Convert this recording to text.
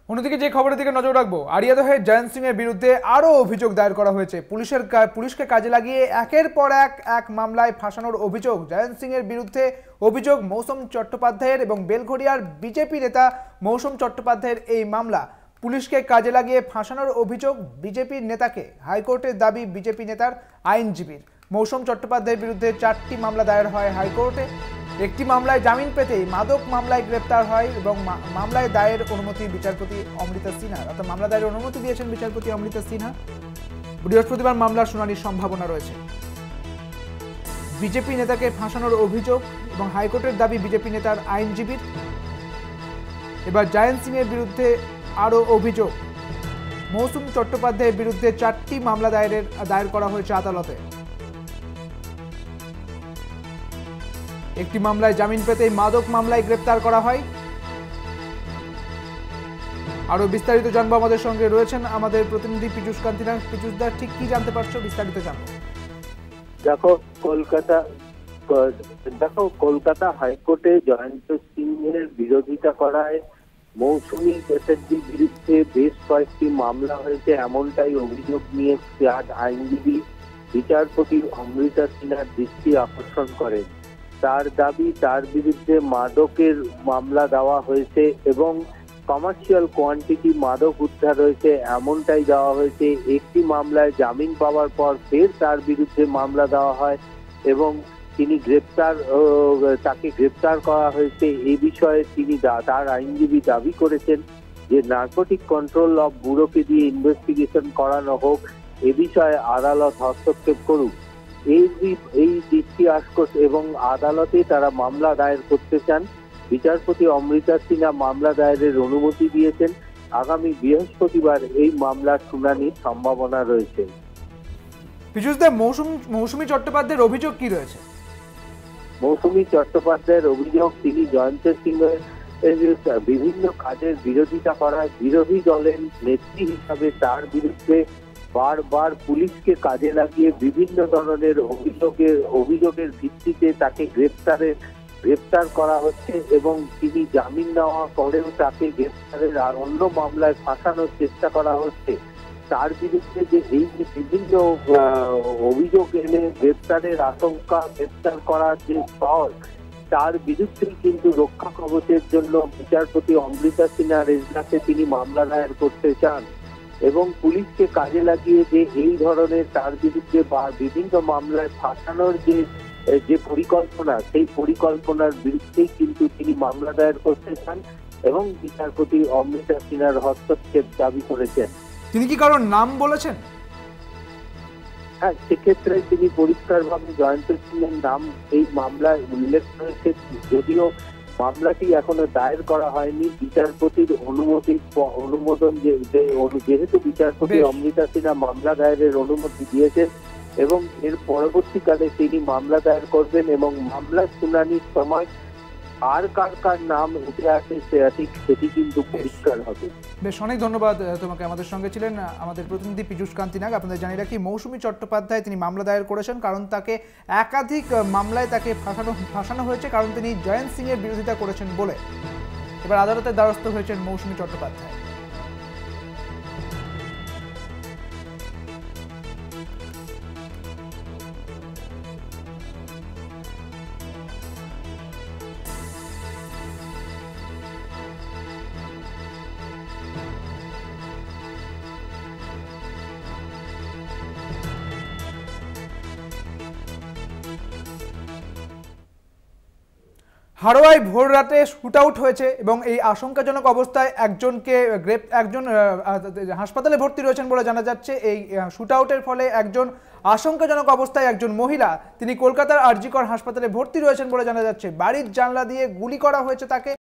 অন্যদিকে যে খবরের দিকে নজর রাখবো, আড়িয়াদহে জয়ন্ত সিং এর বিরুদ্ধে আরও অভিযোগ দায়ের করা হয়েছে। পুলিশকে কাজে লাগিয়ে একের পর এক মামলায় ফাঁসানোর অভিযোগ জয়ন্ত সিং এর বিরুদ্ধে। অভিযোগ মৌসুম চট্টোপাধ্যায়ের এবং বেলঘড়িয়ার বিজেপি নেতা মৌসুম চট্টোপাধ্যায়ের এই মামলা। পুলিশকে কাজে লাগিয়ে ফাঁসানোর অভিযোগ বিজেপির নেতাকে। হাইকোর্টের দাবি বিজেপি নেতার আইনজীবীর। মৌসুম চট্টোপাধ্যায়ের বিরুদ্ধে 4টি মামলা দায়ের হয় হাইকোর্টে। একটি মামলায় জামিন পেতেই মাদক মামলায় গ্রেপ্তার হয় এবং মামলায় দায়ের অনুমতি বিচারপতি অমৃতা সিনহা, অর্থাৎ মামলা দায়ের অনুমতি দিয়েছেন বিচারপতি অমৃতা সিনহা। বৃহস্পতিবার মামলার শুনানির সম্ভাবনা রয়েছে। বিজেপি নেতাকে ফাঁসানোর অভিযোগ এবং হাইকোর্টের দাবি বিজেপি নেতার আইনজীবীর। এবার জয়ন্ত সিং এর বিরুদ্ধে আরও অভিযোগ। মৌসুম চট্টোপাধ্যায়ের বিরুদ্ধে 4টি মামলা দায়ের করা হয়েছে আদালতে। একটি মামলায় জামিন পেতেই মাদক মামলায় গ্রেপ্তার করা হয়। আরো বিস্তারিত জানবো, আমাদের সঙ্গে রয়েছেন আমাদের প্রতিনিধি পীযূষ কান্তিনাগ। পীযূষ দা, ঠিক কি জানতে পারছো, বিস্তারিত জানবো। কলকাতা হাইকোর্টে জয়ন্ত সিং এর বিরোধিতা করায় মৌসুমী চ্যাটার্জির বিরুদ্ধে বেশ কয়েকটি মামলা হয়েছে, এমনটাই অভিযোগ নিয়ে আইনজীবী বিচারপতি অমৃতা সিনহার দৃষ্টি আকর্ষণ করেন। তার দাবি, তার বিরুদ্ধে মাদকের মামলা দেওয়া হয়েছে এবং কমার্শিয়াল কোয়ান্টিটি মাদক উদ্ধার হয়েছে, এমনটাই দেওয়া হয়েছে। একটি মামলায় জামিন পাওয়ার পর ফের তার বিরুদ্ধে মামলা দেওয়া হয় এবং তাকে গ্রেপ্তার করা হয়েছে। এ বিষয়ে তার আইনজীবী দাবি করেছেন যে নার্কোটিক কন্ট্রোল অফ ব্যুরোকে দিয়ে ইনভেস্টিগেশন করানো হোক, এ বিষয়ে আদালত হস্তক্ষেপ করুক। এই দৃষ্টি আকর্ষণ এবং আদালতে তারা মামলা দায়ের করতে চান। বিচারপতি অমৃতা সিনহা মামলা দায়েরের অনুমতি দিয়েছেন। আগামী বৃহস্পতিবার এই মামলার শুনানির সম্ভাবনা রয়েছে। পীযূষ দা, মৌসুমী চট্টোপাধ্যায়ের অভিযোগ কি রয়েছে? মৌসুমী চট্টোপাধ্যায়ের অভিযোগ, তিনি জয়ন্ত সিং এর বিভিন্ন কাজের বিরোধিতা করায় বিরোধী দলের নেত্রী হিসাবে তার বিরুদ্ধে বারবার পুলিশকে কাজে লাগিয়ে বিভিন্ন ধরনের অভিযোগের ভিত্তিতে তাকে গ্রেপ্তার করা হচ্ছে এবং তিনি জামিন নেওয়া পরেও তাকে গ্রেপ্তারের আর অন্য মামলায় ফাঁসানোর চেষ্টা করা হচ্ছে। তার বিরুদ্ধে যে বিভিন্ন অভিযোগ এনে গ্রেপ্তারের আশঙ্কা, গ্রেপ্তার করার যে স্তর, তার বিরুদ্ধে কিন্তু রক্ষা কবচের জন্য বিচারপতি অমৃতা সিনহার এজলাসে তিনি মামলা দায়ের করতে চান এবং পুলিশকে কাজে লাগিয়ে যে এই ধরনের তার বিরুদ্ধে বা বিভিন্ন মামলায় ফাঁসানোর যে পরিকল্পনা, সেই পরিকল্পনার বিরুদ্ধেই কিন্তু তিনি মামলা দায়ের করতে চান এবং বিচারপতি অমৃতা সিনহার হস্তক্ষেপ দাবি করেছেন। তিনি কি কারোর নাম বলেছেন? হ্যাঁ, সেক্ষেত্রে তিনি পরিষ্কারভাবে জয়ন্ত সিং এর নাম এই মামলায় উল্লেখ করেছে। যদিও মামলাটি এখনো দায়ের করা হয়নি, বিচারপতির অনুমোদন যেহেতু বিচারপতি অমৃতা সিনহা মামলা দায়েরের অনুমতি দিয়েছেন এবং এর পরবর্তীকালে তিনি মামলা দায়ের করবেন এবং মামলার শুনানির সময় আর কার নাম উঠে আসে সেটি কিন্তু পরিষ্কার হবে। বেশ, অনেক ধন্যবাদ তোমাকে। আমাদের সঙ্গে ছিলেন আমাদের প্রতিনিধি পীযূষ কান্তিনাগ। আপনাদের জানিয়ে রাখি, মৌসুমী চট্টোপাধ্যায় তিনি মামলা দায়ের করেছেন কারণ তাকে একাধিক মামলায় তাকে ফাঁসানো হয়েছে, কারণ তিনি জয়ন্ত সিং এর বিরোধিতা করেছেন বলে। এবার আদালতের দ্বারস্থ হয়েছেন মৌসুমী চট্টোপাধ্যায়। হাড়োয়ায় ভোর রাতে শুট আউট হয়েছে এবং এই আশঙ্কাজনক অবস্থায় একজন হাসপাতালে ভর্তি রয়েছেন বলে জানা যাচ্ছে। এই শুট আউটের ফলে একজন আশঙ্কাজনক অবস্থায় একজন মহিলা, তিনি কলকাতার আরজিকর হাসপাতালে ভর্তি রয়েছেন বলে জানা যাচ্ছে। বাড়ির জানলা দিয়ে গুলি করা হয়েছে তাকে।